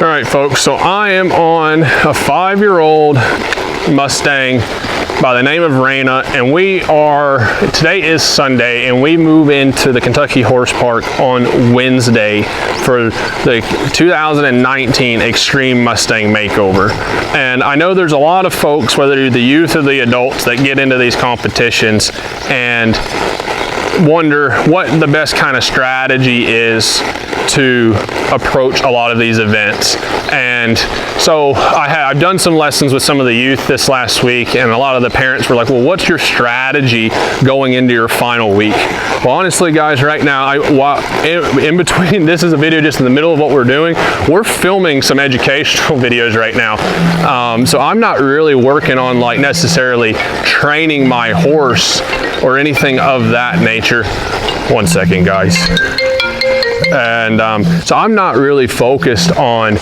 All right, folks, so I am on a 5-year-old Mustang by the name of Raina, and today is Sunday, and we move into the Kentucky Horse Park on Wednesday for the 2019 Extreme Mustang Makeover. And I know there's a lot of folks, whether you're the youth or the adults, that get into these competitions and wonder what the best kind of strategy is to approach a lot of these events. And so I've done some lessons with some of the youth this last week, and a lot of the parents were like, well, what's your strategy going into your final week? Well, honestly, guys, right now, in between, this is a video just in the middle of what we're doing. We're filming some educational videos right now. So I'm not really working on like necessarily training my horse or anything of that nature. One second, guys. And so I'm not really focused on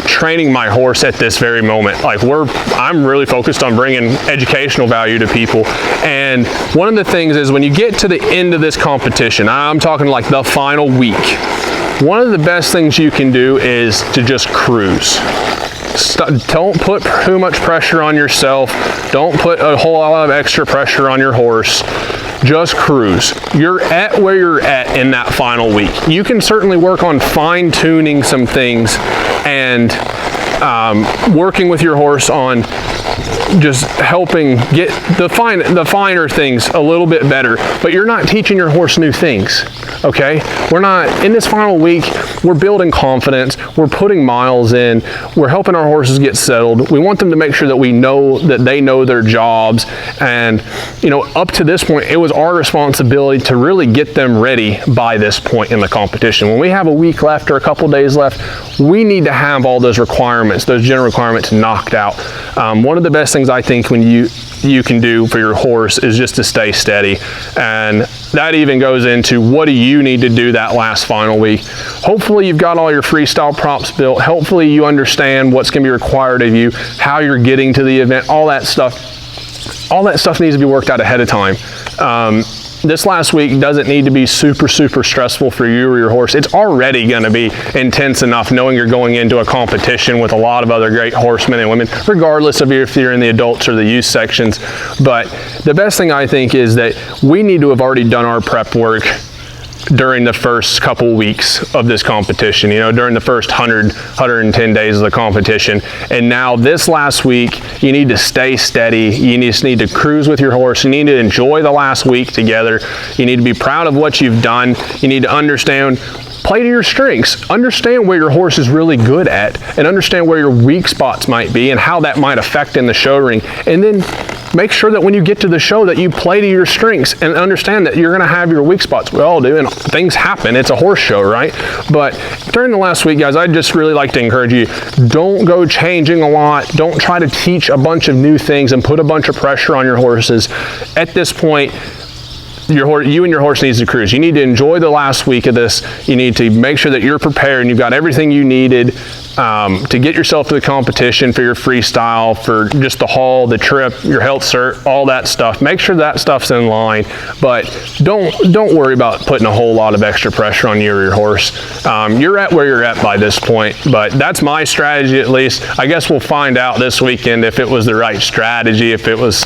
training my horse at this very moment. Like I'm really focused on bringing educational value to people. And one of the things is when you get to the end of this competition, I'm talking like the final week, one of the best things you can do is to just cruise. Don't put too much pressure on yourself. Don't put a whole lot of extra pressure on your horse. Just cruise. You're at where you're at in that final week. You can certainly work on fine-tuning some things and working with your horse on just helping get the finer things a little bit better, but you're not teaching your horse new things, okay? We're not, in this final week, we're building confidence, we're putting miles in, we're helping our horses get settled. We want them to make sure that we know that they know their jobs, and you know, up to this point, it was our responsibility to really get them ready by this point in the competition. When we have a week left or a couple days left, we need to have all those requirements, those general requirements knocked out. One of the best things I think when you can do for your horse is just to stay steady, and that even goes into what do you need to do that last final week. Hopefully you've got all your freestyle props built. Hopefully you understand what's going to be required of you, how you're getting to the event, all that stuff needs to be worked out ahead of time. This last week doesn't need to be super stressful for you or your horse. It's already going to be intense enough knowing you're going into a competition with a lot of other great horsemen and women, regardless of if you're in the adults or the youth sections. But the best thing I think is that we need to have already done our prep work during the first couple weeks of this competition, you know, during the first 110 days of the competition. And now this last week, you need to stay steady. You just need to cruise with your horse. You need to enjoy the last week together. You need to be proud of what you've done. You need to understand, play to your strengths. Understand where your horse is really good at, and understand where your weak spots might be and how that might affect in the show ring. And then make sure that when you get to the show that you play to your strengths and understand that you're going to have your weak spots. We all do, and things happen. It's a horse show, right? But during the last week, guys, I'd just really like to encourage you, don't go changing a lot. Don't try to teach a bunch of new things and put a bunch of pressure on your horses. At this point, you and your horse needs to cruise. You need to enjoy the last week of this. You need to make sure that you're prepared and you've got everything you needed to get yourself to the competition, for your freestyle, for just the haul, the trip, your health cert, all that stuff. Make sure that stuff's in line, but don't worry about putting a whole lot of extra pressure on you or your horse. You're at where you're at by this point, but that's my strategy at least. I guess we'll find out this weekend if it was the right strategy, if it was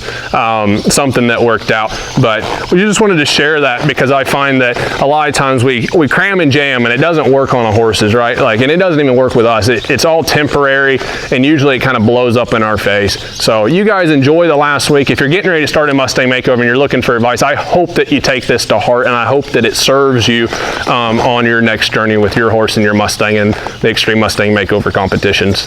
something that worked out. But we just wanted to share that because I find that a lot of times we cram and jam and it doesn't work on the horses, right? Like, and it doesn't even work with us. It's all temporary, and usually it kind of blows up in our face. So you guys enjoy the last week. If you're getting ready to start a Mustang Makeover and you're looking for advice, I hope that you take this to heart, and I hope that it serves you on your next journey with your horse and your Mustang and the Extreme Mustang Makeover competitions.